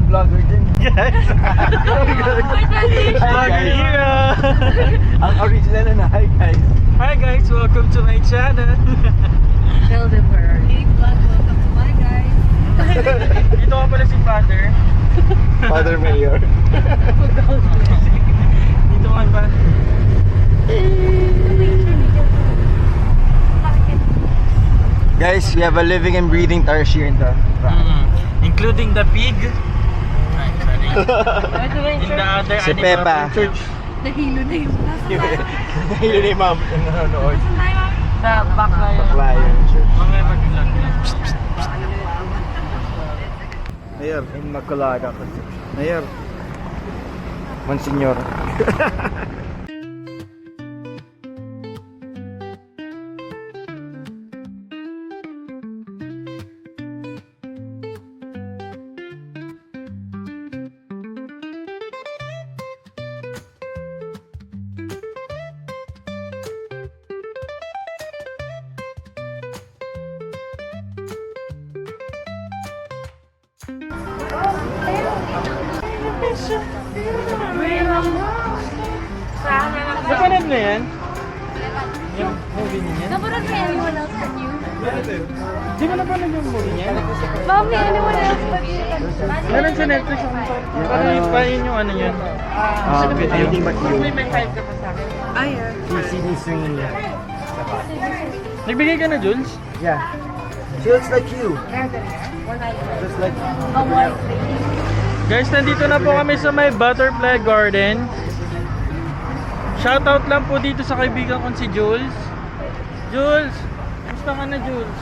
vlogger din. Guys! Vlogger hero! Ang original na hi guys. Hi guys! Welcome to my channel! Sheldon Burr. Hey vlog, welcome to my guys. Dito ka pala si Father. Father Mayor. Dito ka ba? Guys, we have a living and breathing tarsier in the Including the pig. Ay, sorry. In the other Si animal Peppa. church. Nahilo na yung Nahilo ni ma'am yung nanonood. Sa Baclayan. Baclayan Church. Mga mag-vlog na. Mayor, Immaculada Conception. Mayor, Monsignor. Napanood na yan? Yung movie niya? Napanood mo anyone else but you? Di ba napanood yung movie niya? Mommy, anyone else but you? Meron sa Netflix yung parang yun pa yun yung ano yun. Anything but you. May type ka pa sa akin. Ah, yeah. CD swinging niya. Nagbigay ka na, Jules? Yeah. She looks like you. Just like A white lady. Guys, nandito na po kami sa may Butterfly Garden. Shoutout lang po dito sa kaibigan kong si Jules. Jules! Gusto ka na, Jules?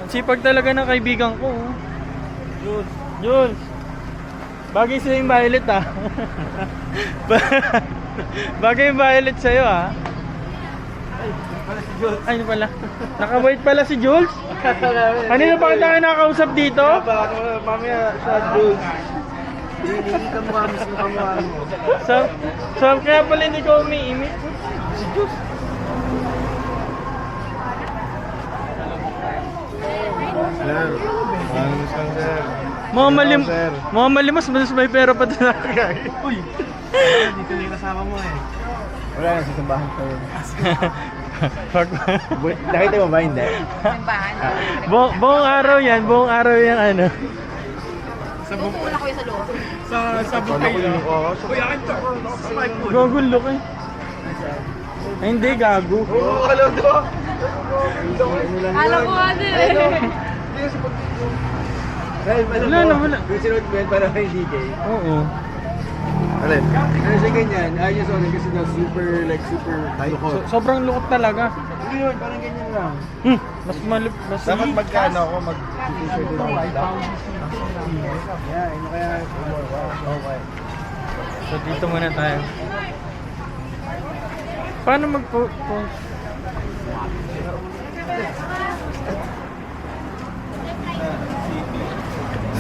Ang sipag talaga ng kaibigan ko. Oh. Jules! Jules! Bagay sa'yo yung violet ah. Bagay yung violet sa'yo ah. Ay, ano pala? Naka-wait pala si Jules? Kanina pa kita kinakausap dito? mamaya sa Jules. Hindi ka mukha mo sa kamukha mo. So, kaya pala hindi ko umiimik. Si Jules. Sir, manos kang sir. Mga malimas, mas may pera pa doon. Uy! Dito na yung kasama mo eh. Wala na, sisambahan pa yun. Nakita mo ba hindi? Simbahan. Buong araw yan, ano. Wala ko yung sa loob. Sa bukay lang. Oo. Uy, akin to. Gagulo ka eh. Ay, hindi, gago. Oo, alam to. Alam ko nga din eh. Wala na, wala. Yung sinod ko yun para kay DJ. Oo. Alin? Ano siya ganyan? Ayos ako kasi daw super lukot. Sobrang lukot talaga. Hindi yun, parang ganyan lang. Mas mas Dapat magkano ako mag-t-shirt din ako. Yeah, ano kaya? Okay. So, dito muna tayo. Paano mag-post?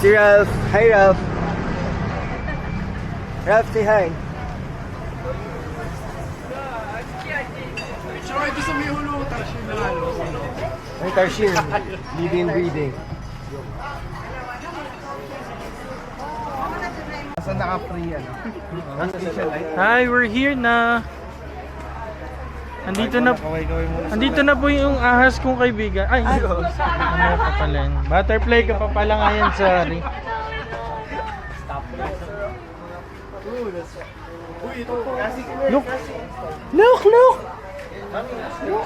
Si Ralph. Hi, Ralph. Ralph, say hi. Tsaka ito sa may ulo, Tarsier na ano. Ay, Tarsier. Living and breathing. Saan naka-free ano? Hi, we're here na. Andito na po yung ahas kong kaibigan. Ay, ano pa pala yun? Butterfly ka pa pala ngayon, sorry. Look! Look! Look!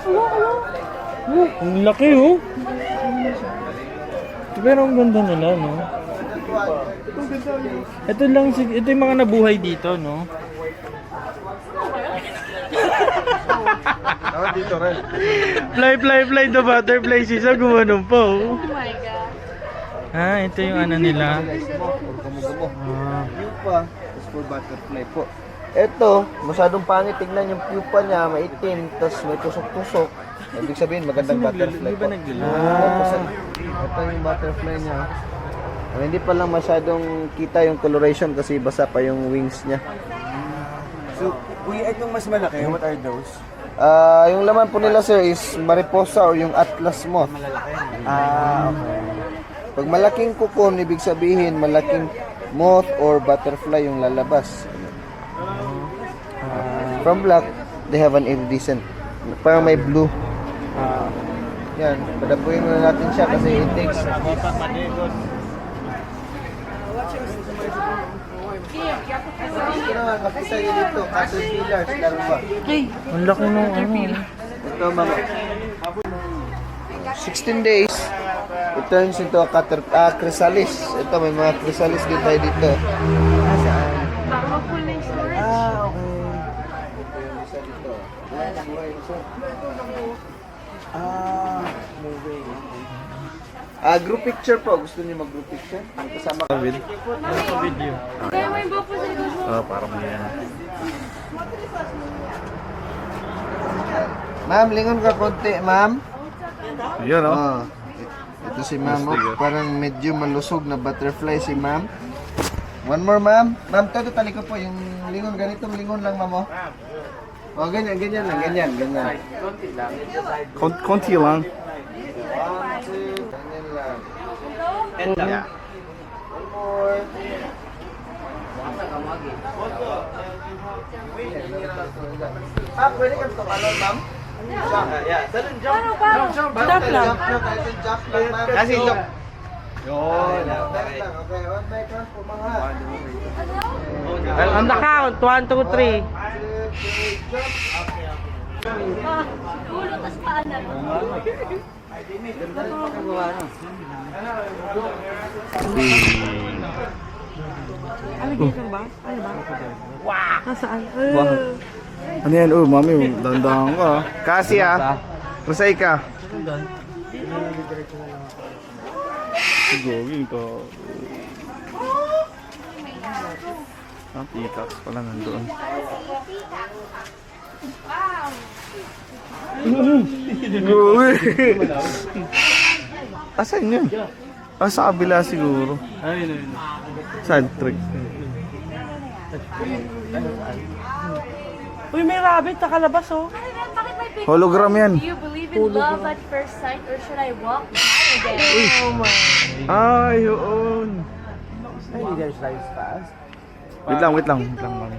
Look! Ang laki oh! Pero ang ganda nila, no? Ito yung mga nabuhay dito, no? Dapat dito rin. Fly the butterfly sisa gumanong po. Oh my God. Ah, ito yung ano nila. Gumo-gumo. Pupa. Tapos for butterfly po. Ito, masyadong pangit tignan yung pupa niya, maitim, tapos may tusok-tusok. Ibig sabihin, magandang butterfly po. Tapos, ito yung butterfly niya. Hindi pa lang masyadong kita yung coloration kasi basa pa yung wings niya. So, kuya, itong mas malaki, what are those? Yung laman po nila sir is mariposa or yung atlas moth. Malalaki. Okay. Pag malaking cocoon, ibig sabihin malaking moth or butterfly yung lalabas. From black, they have an iridescent. Parang may blue. Yan, padapuin muna natin siya kasi it takes. Ito naman, makita nyo dito, caterpillars, larva. Ang laki nung ano. Ito mga 16 days, it turns into a chrysalis. Ito, may mga chrysalis din tayo dito. Baka mag-full na yung storage. Ito yung isa dito. Group picture po. Gusto niyo mag-group picture? May kasama ka. Video. Kaya may iba po sa likod mo. Parang yan. Ma'am, lingon ka konti, ma'am. Yun, Oh. Ito si ma'am. Oh, parang medyo malusog na butterfly si ma'am. One more, ma'am. Ma'am, todo tali ko po. Yung lingon, ganitong lingon lang, ma'am. Oh, ganyan, ganyan lang. Ganyan, ganyan. Konti lang. Ganyan lang. Yeah. One more. Ma'am, pwede ka tumalon, ma'am? Parang. Jump lang. Jump lang, ma'am. Kasi jump. Yun. Okay, one by one po mga. On the count. 1, 2, 3. Ulo, tas paan na. Alligator ba? Ano ba? Wow! Nasaan? Ano yan? Oh, mami, dandahan ka. Kasi Rusay ka. Gawin ka. Peacocks pala nandoon. Gawin! Asan yun? Sa kabila siguro. Ayun. Sad trick. Uy, may rabbit nakalabas oh. Bakit may picture? Hologram yan. Do you believe in love at first sight or should I walk by again? Oh my. Ay, yun. Wait lang, mami.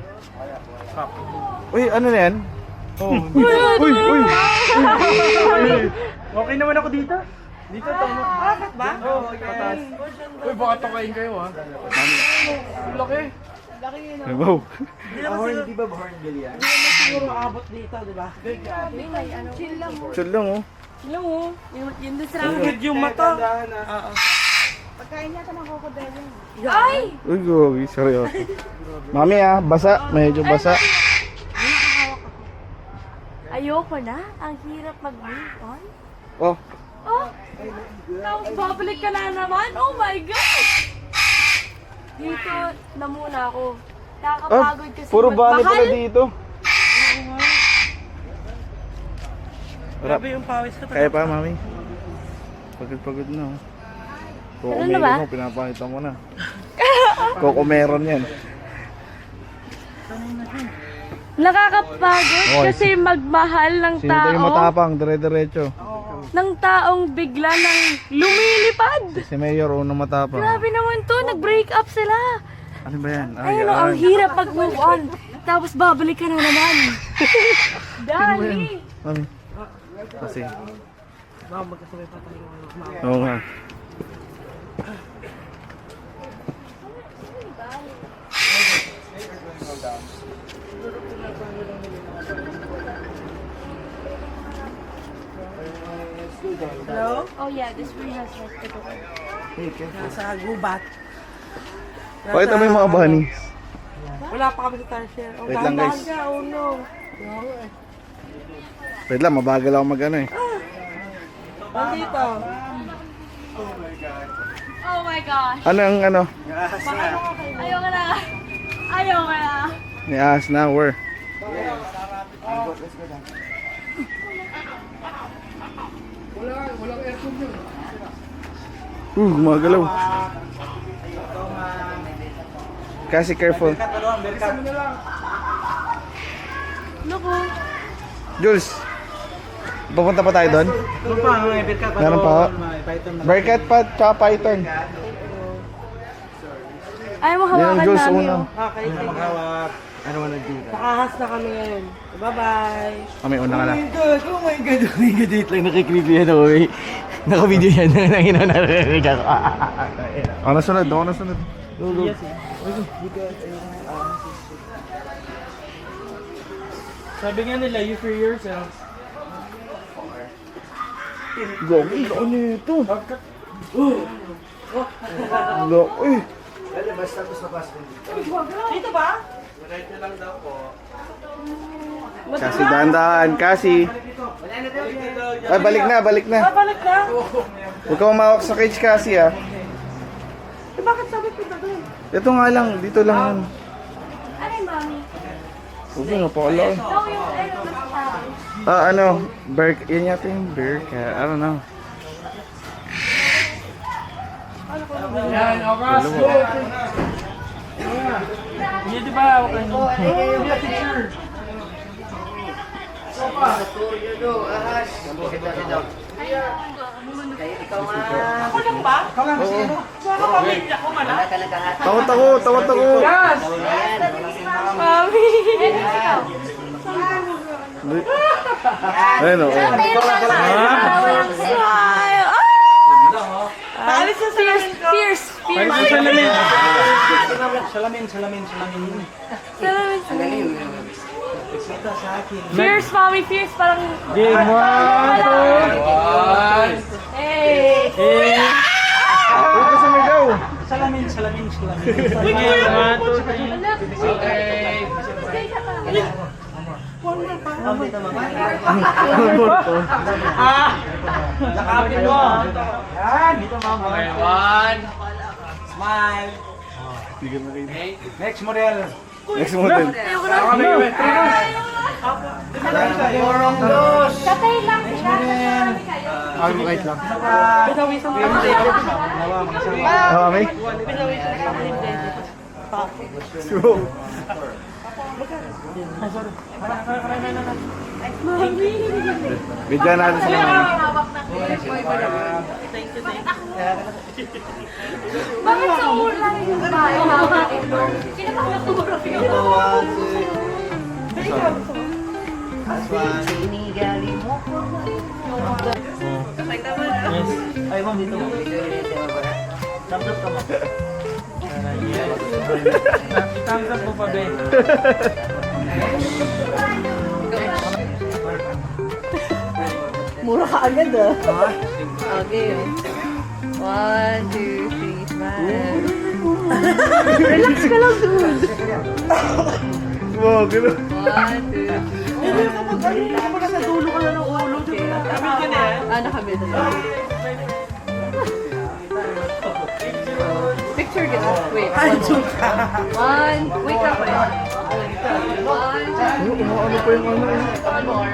Uy, ano na yan? Oh. Uy. Okay naman ako dito. Dito tama. Bakit ba? Oh, patas. Uy, baka tokain kayo ha. Laki. Wow. Di ba hornbill yan? Hindi naman siguro abot dito, di ba? Chill lang. Chill lang oh. Alam mo, Yun doon sa ang good yung mata. Ay! Uy, gogi, seryoso. Mami basa. Medyo basa. Ayoko na. Ang hirap mag-move on. Oh. Oh! Tapos babalik ka na naman? Oh my God! Dito na muna ako. Nakakapagod kasi Puro bani pala magmahal. dito. Grabe yung pawis ko. Kaya pa, mami. Pagod na oh. Koko Ano na ba? mo, pinapakita mo na. Koko meron yan. Nakakapagod Okay. kasi magmahal ng Sino tayo tao. matapang, dire-diretso. Ng taong bigla nang lumilipad. Si Mayor, unang matapang. Grabe naman to, nag-break up sila. Ano ba yan? Ayun o, ang hirap mag-move on. Tapos babalik ka na naman. Dali. Mami. Kasi. Baka magkasabay pa tayo. Oo nga. Hello? Oh yeah, this one has hospital. Nasa gubat. Pakita mo yung mga bunnies. Wala pa kami sa tarsier. Oh, Wait lang, dahan-dahan guys. ka. Oh no. Wait lang, mabagal ako mag ano eh. Nandito. Oh my gosh. Ano ang ano? Ayoko na. Ayoko na. Ni As na, where? Gumagalaw. Kasi careful. Naku. Jules, Pupunta pa tayo doon? Ano pa? May birkat pa. Meron pa ho? Python na. Bearcat pa, tsaka python. Ayaw mo Yan ang hawakan Diyos namin. una. Okay, thank you. Maghawak. Ano man nagdito? Nakahas na kami ngayon. Bye-bye. Kami una ka na. God! Oh my God! Oh my God! Wait lang, nakikreepy yan ako eh. Naka-video yan. Nangina narinig ako. Ako nasunod, ako nasunod. Yes, eh. Sabi nga nila, you free yourself. Gogi, laki nito. Laki. Dito ba? Kasi dahan-dahan, kasi. Ay, balik na, balik na. Babalik na. Huwag ka umawak sa cage kasi ah. Eh, bakit sabi ko doon? Ito nga lang, dito lang yan. Ano yung mami? Huwag na, napakalaki. Ikaw yung basta. Ah, ano, yan yata yung Bearcat. I don't know. Yan, oras. Hindi, di ba? Okay. Hindi, picture. Ako lang ba? Ikaw lang kasi ano? Mga pamilya ko man ah. Takot ako, takot ako. Yes! Mami! Ayun o. Walang smile! Alis na salamin ko. Fierce! Paris Fierce! sa salamin. Salamin. Salamin! Ito sa akin. Fierce, mami! Fierce! Parang... Game 1, 2. Hey! Huwag ka sumigaw. Salamin. Sige, 1, 2, 3. Lakapin mo. Yan. Dito mama. Okay, 1. Smile. Next model. Next model. Ayoko na. Katay lang sila. Ay, wait lang. Pinawisan ko. Ah, kami? Mami! Bigyan natin sa mga. Bakit sa ulan yung bahay hawak? Kinapakaturo yun. Yes. Ay, ma'am, dito. Samplot ka mo. Thumbs up mo pa, Ben. Mura ka agad ah. Okay. 1, 2, 3, smile. Relax ka lang, dude. Wow, gano'n. 1, 2, 3. Hindi ka mag-ano ka pala sa dulo ka na ng ulo. Okay. Nakabit na. Picture kita. Wait. One. Wait lang. One. Ano pa yung ano? One more.